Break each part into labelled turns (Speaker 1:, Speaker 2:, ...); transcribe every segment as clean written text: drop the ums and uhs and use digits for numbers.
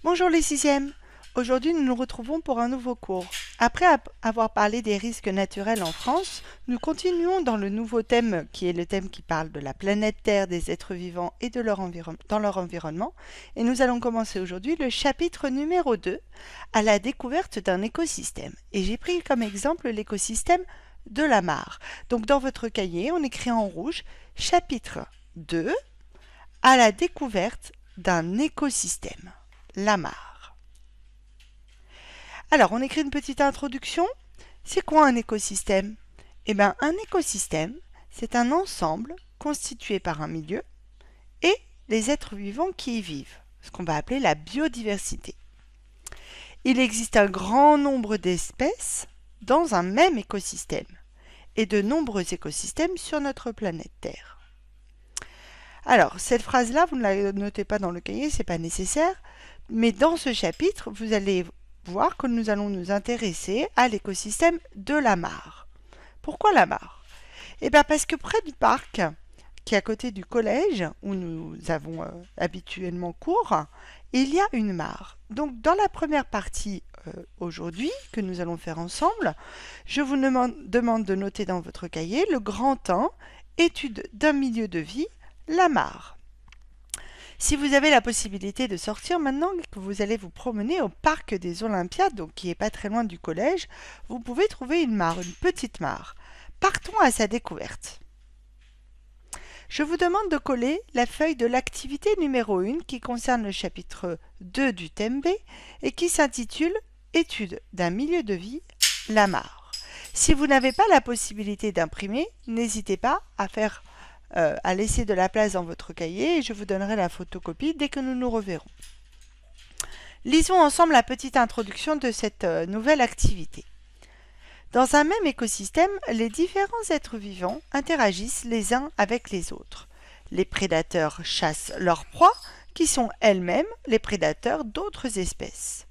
Speaker 1: Bonjour les sixièmes. Aujourd'hui, nous nous retrouvons pour un nouveau cours. Après avoir parlé des risques naturels en France, nous continuons dans le nouveau thème qui est le thème qui parle de la planète Terre, des êtres vivants et de dans leur environnement. Et nous allons commencer aujourd'hui le chapitre numéro 2, à la découverte d'un écosystème. Et j'ai pris comme exemple l'écosystème de la mare. Donc dans votre cahier, on écrit en rouge chapitre 2, à la découverte d'un écosystème. La mare. Alors, on écrit une petite introduction. C'est quoi un écosystème? Eh bien, un écosystème, c'est un ensemble constitué par un milieu et les êtres vivants qui y vivent, ce qu'on va appeler la biodiversité. Il existe un grand nombre d'espèces dans un même écosystème et de nombreux écosystèmes sur notre planète Terre. Alors, cette phrase-là, vous ne la notez pas dans le cahier, ce n'est pas nécessaire. Mais dans ce chapitre, vous allez voir que nous allons nous intéresser à l'écosystème de la mare. Pourquoi la mare? Eh bien parce que près du parc, qui est à côté du collège, où nous avons habituellement cours, il y a une mare. Donc dans la première partie aujourd'hui, que nous allons faire ensemble, je vous demande de noter dans votre cahier le grand 1, étude d'un milieu de vie, la mare. Si vous avez la possibilité de sortir maintenant que vous allez vous promener au parc des Olympiades, donc qui est pas très loin du collège, vous pouvez trouver une mare, une petite mare. Partons à sa découverte. Je vous demande de coller la feuille de l'activité numéro 1 qui concerne le chapitre 2 du thème B et qui s'intitule « Étude d'un milieu de vie, la mare ». Si vous n'avez pas la possibilité d'imprimer, n'hésitez pas à laisser de la place dans votre cahier et je vous donnerai la photocopie dès que nous nous reverrons. Lisons ensemble la petite introduction de cette nouvelle activité. Dans un même écosystème, les différents êtres vivants interagissent les uns avec les autres. Les prédateurs chassent leurs proies, qui sont elles-mêmes les prédateurs d'autres espèces.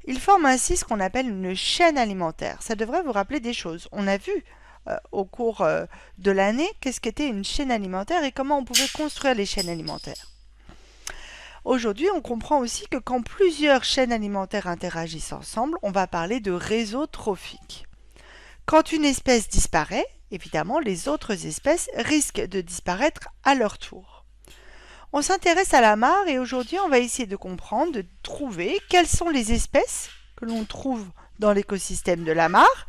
Speaker 1: Ils forment ainsi ce qu'on appelle une chaîne alimentaire. Ça devrait vous rappeler des choses. On a vu au cours de l'année qu'est-ce qu'était une chaîne alimentaire et comment on pouvait construire les chaînes alimentaires. Aujourd'hui, on comprend aussi que quand plusieurs chaînes alimentaires interagissent ensemble, on va parler de réseau trophique. Quand une espèce disparaît, évidemment, les autres espèces risquent de disparaître à leur tour. On s'intéresse à la mare et aujourd'hui, on va essayer de comprendre, de trouver quelles sont les espèces que l'on trouve dans l'écosystème de la mare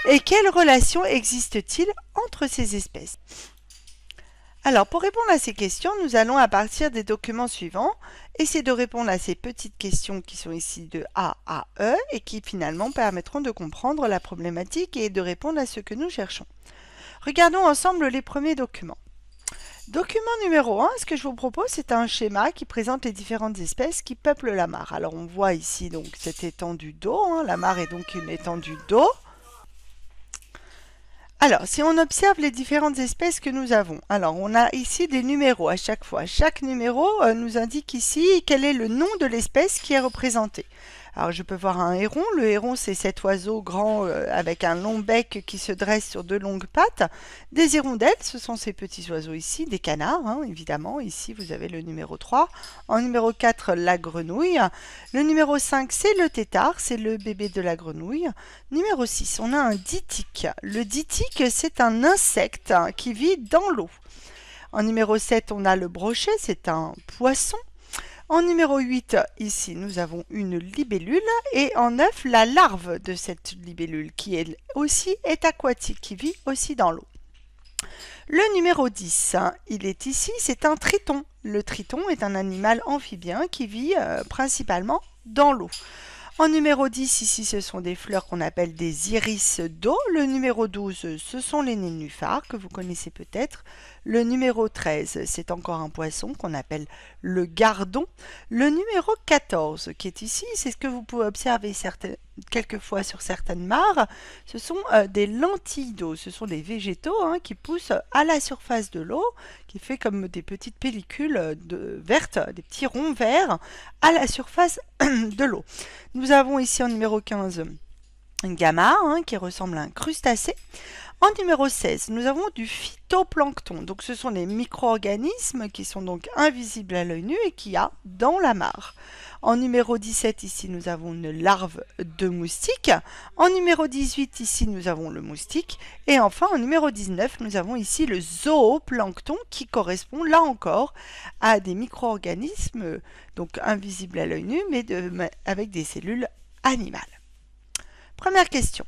Speaker 1: et quelles relations existent-ils entre ces espèces. Alors, pour répondre à ces questions, nous allons, à partir des documents suivants, essayer de répondre à ces petites questions qui sont ici de A à E et qui finalement permettront de comprendre la problématique et de répondre à ce que nous cherchons. Regardons ensemble les premiers documents. Document numéro 1, ce que je vous propose, c'est un schéma qui présente les différentes espèces qui peuplent la mare. Alors on voit ici donc cette étendue d'eau, la mare est donc une étendue d'eau. Alors, si on observe les différentes espèces que nous avons, alors on a ici des numéros à chaque fois. Chaque numéro nous indique ici quel est le nom de l'espèce qui est représentée. Alors je peux voir un héron. Le héron, c'est cet oiseau grand avec un long bec qui se dresse sur deux longues pattes. Des hirondelles, ce sont ces petits oiseaux ici. Des canards, évidemment. Ici, vous avez le numéro 3. En numéro 4, la grenouille. Le numéro 5, c'est le tétard. C'est le bébé de la grenouille. Numéro 6, on a un dithyque. Le dithyque, c'est un insecte qui vit dans l'eau. En numéro 7, on a le brochet. C'est un poisson. En numéro 8, ici, nous avons une libellule et en 9, la larve de cette libellule qui elle aussi est aquatique, qui vit aussi dans l'eau. Le numéro 10, il est ici, c'est un triton. Le triton est un animal amphibien qui vit principalement dans l'eau. En numéro 10, ici, ce sont des fleurs qu'on appelle des iris d'eau. Le numéro 12, ce sont les nénuphars que vous connaissez peut-être. Le numéro 13, c'est encore un poisson qu'on appelle le gardon. Le numéro 14, qui est ici, c'est ce que vous pouvez observer quelquefois sur certaines mares. Ce sont des lentilles d'eau. Ce sont des végétaux qui poussent à la surface de l'eau, qui fait comme des petites pellicules vertes, des petits ronds verts à la surface de l'eau. Nous avons ici en numéro 15 une gamma qui ressemble à un crustacé. En numéro 16, nous avons du phytoplancton. Donc ce sont les micro-organismes qui sont donc invisibles à l'œil nu et qu'il y a dans la mare. En numéro 17, ici, nous avons une larve de moustique. En numéro 18, ici, nous avons le moustique. Et enfin, en numéro 19, nous avons ici le zooplancton qui correspond, là encore, à des micro-organismes, donc invisibles à l'œil nu, mais avec des cellules animales. Première question.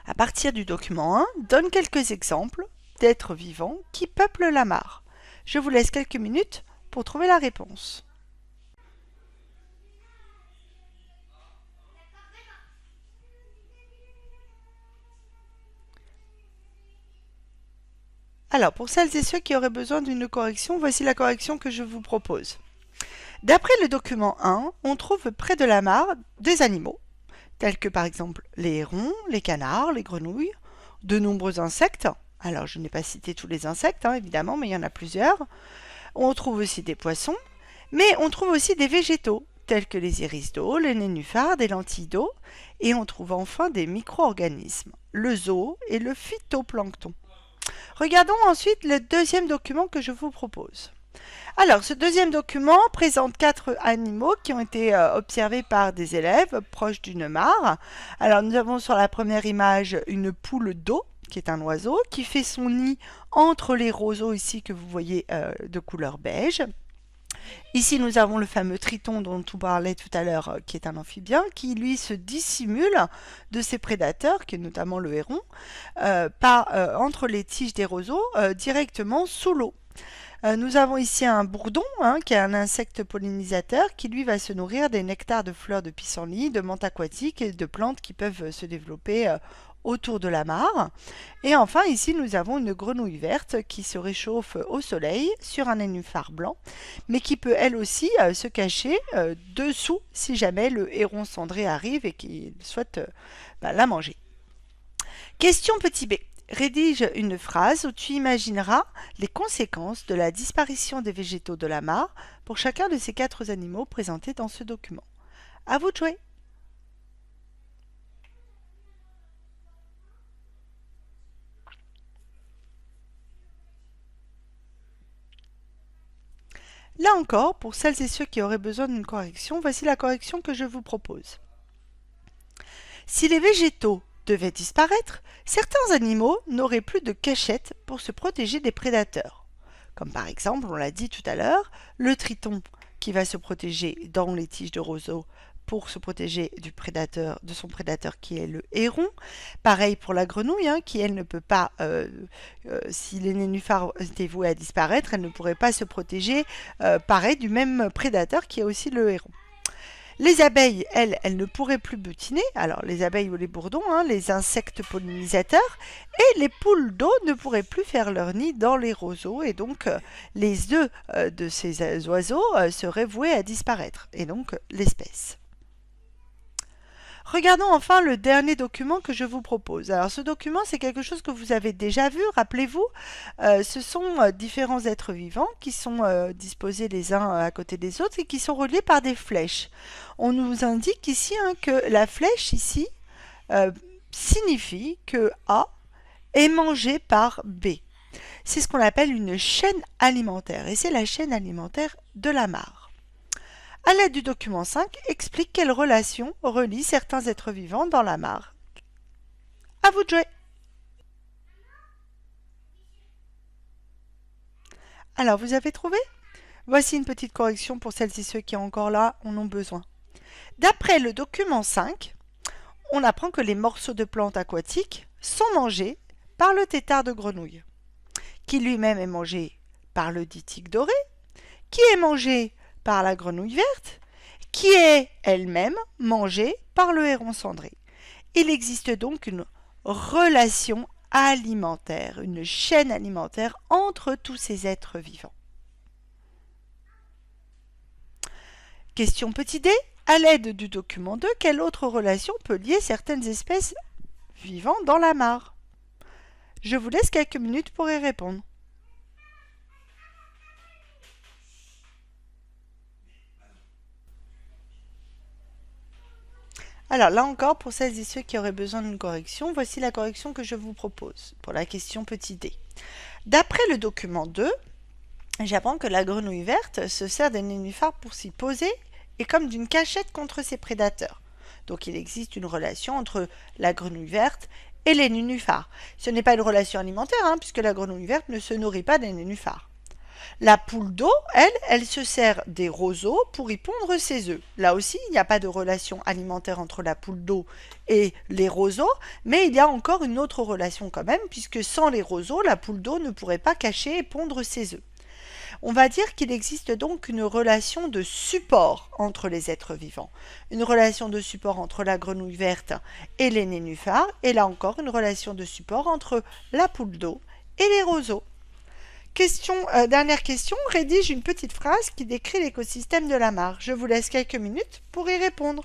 Speaker 1: À partir du document 1, donne quelques exemples d'êtres vivants qui peuplent la mare. Je vous laisse quelques minutes pour trouver la réponse. Alors, pour celles et ceux qui auraient besoin d'une correction, voici la correction que je vous propose. D'après le document 1, on trouve près de la mare des animaux, tels que par exemple les hérons, les canards, les grenouilles, de nombreux insectes. Alors, je n'ai pas cité tous les insectes, évidemment, mais il y en a plusieurs. On trouve aussi des poissons, mais on trouve aussi des végétaux, tels que les iris d'eau, les nénuphars, des lentilles d'eau, et on trouve enfin des micro-organismes, le zoo et le phytoplancton. Regardons ensuite le deuxième document que je vous propose. Alors, ce deuxième document présente 4 animaux qui ont été observés par des élèves proches d'une mare. Alors, nous avons sur la première image une poule d'eau, qui est un oiseau, qui fait son nid entre les roseaux ici que vous voyez de couleur beige. Ici, nous avons le fameux triton dont on parlait tout à l'heure, qui est un amphibien, qui lui se dissimule de ses prédateurs, qui est notamment le héron, entre les tiges des roseaux, directement sous l'eau. Nous avons ici un bourdon, qui est un insecte pollinisateur, qui lui va se nourrir des nectars de fleurs de pissenlit, de menthe aquatique et de plantes qui peuvent se développer autour de la mare. Et enfin, ici, nous avons une grenouille verte qui se réchauffe au soleil sur un nénuphar blanc, mais qui peut elle aussi se cacher dessous si jamais le héron cendré arrive et qu'il souhaite la manger. Question petit b. Rédige une phrase où tu imagineras les conséquences de la disparition des végétaux de la mare pour chacun de ces 4 animaux présentés dans ce document. À vous de jouer! Là encore, pour celles et ceux qui auraient besoin d'une correction, voici la correction que je vous propose. Si les végétaux devaient disparaître, certains animaux n'auraient plus de cachette pour se protéger des prédateurs. Comme par exemple, on l'a dit tout à l'heure, le triton qui va se protéger dans les tiges de roseau pour se protéger de son prédateur qui est le héron. Pareil pour la grenouille, qui elle ne peut pas, si les nénuphars étaient voués à disparaître, elle ne pourrait pas se protéger, pareil, du même prédateur qui est aussi le héron. Les abeilles, elles ne pourraient plus butiner, alors les abeilles ou les bourdons, les insectes pollinisateurs, et les poules d'eau ne pourraient plus faire leur nid dans les roseaux, et donc les œufs de ces oiseaux seraient voués à disparaître, et donc l'espèce. Regardons enfin le dernier document que je vous propose. Alors ce document, c'est quelque chose que vous avez déjà vu, rappelez-vous. Ce sont différents êtres vivants qui sont disposés les uns à côté des autres et qui sont reliés par des flèches. On nous indique ici que la flèche ici signifie que A est mangé par B. C'est ce qu'on appelle une chaîne alimentaire et c'est la chaîne alimentaire de la mare. À l'aide du document 5, explique quelle relation relie certains êtres vivants dans la mare. À vous de jouer! Alors, vous avez trouvé? Voici une petite correction pour celles et ceux qui encore là en ont besoin. D'après le document 5, on apprend que les morceaux de plantes aquatiques sont mangés par le tétard de grenouille, qui lui-même est mangé par le ditique doré, qui est mangé par la grenouille verte, qui est elle-même mangée par le héron cendré. Il existe donc une relation alimentaire, une chaîne alimentaire entre tous ces êtres vivants. Question petit d. À l'aide du document 2, quelle autre relation peut lier certaines espèces vivant dans la mare? Je vous laisse quelques minutes pour y répondre. Alors là encore, pour celles et ceux qui auraient besoin d'une correction, voici la correction que je vous propose pour la question petit d. D'après le document 2, j'apprends que la grenouille verte se sert des nénuphars pour s'y poser et comme d'une cachette contre ses prédateurs. Donc il existe une relation entre la grenouille verte et les nénuphars. Ce n'est pas une relation alimentaire, puisque la grenouille verte ne se nourrit pas des nénuphars. La poule d'eau, elle se sert des roseaux pour y pondre ses œufs. Là aussi, il n'y a pas de relation alimentaire entre la poule d'eau et les roseaux, mais il y a encore une autre relation quand même, puisque sans les roseaux, la poule d'eau ne pourrait pas cacher et pondre ses œufs. On va dire qu'il existe donc une relation de support entre les êtres vivants. Une relation de support entre la grenouille verte et les nénuphars, et là encore une relation de support entre la poule d'eau et les roseaux. Dernière question, rédige une petite phrase qui décrit l'écosystème de la mare. Je vous laisse quelques minutes pour y répondre.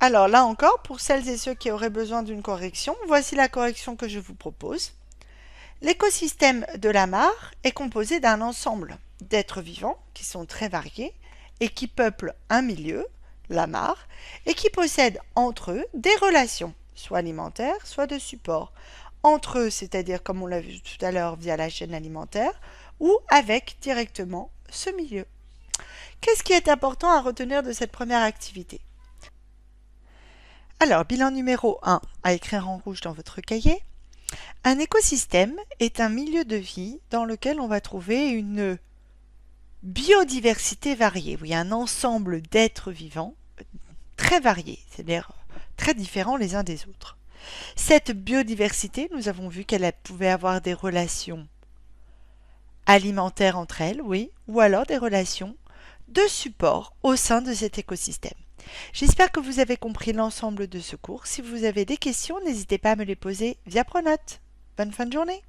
Speaker 1: Alors là encore, pour celles et ceux qui auraient besoin d'une correction, voici la correction que je vous propose. L'écosystème de la mare est composé d'un ensemble d'êtres vivants qui sont très variés et qui peuplent un milieu, la mare, et qui possèdent entre eux des relations, soit alimentaires, soit de support. Entre eux, c'est-à-dire comme on l'a vu tout à l'heure via la chaîne alimentaire, ou avec directement ce milieu. Qu'est-ce qui est important à retenir de cette première activité ? Alors, bilan numéro 1, à écrire en rouge dans votre cahier. Un écosystème est un milieu de vie dans lequel on va trouver une biodiversité variée, oui, un ensemble d'êtres vivants très variés, c'est-à-dire très différents les uns des autres. Cette biodiversité, nous avons vu qu'elle pouvait avoir des relations alimentaires entre elles, oui, ou alors des relations de support au sein de cet écosystème. J'espère que vous avez compris l'ensemble de ce cours. Si vous avez des questions, n'hésitez pas à me les poser via Pronote. Bonne fin de journée!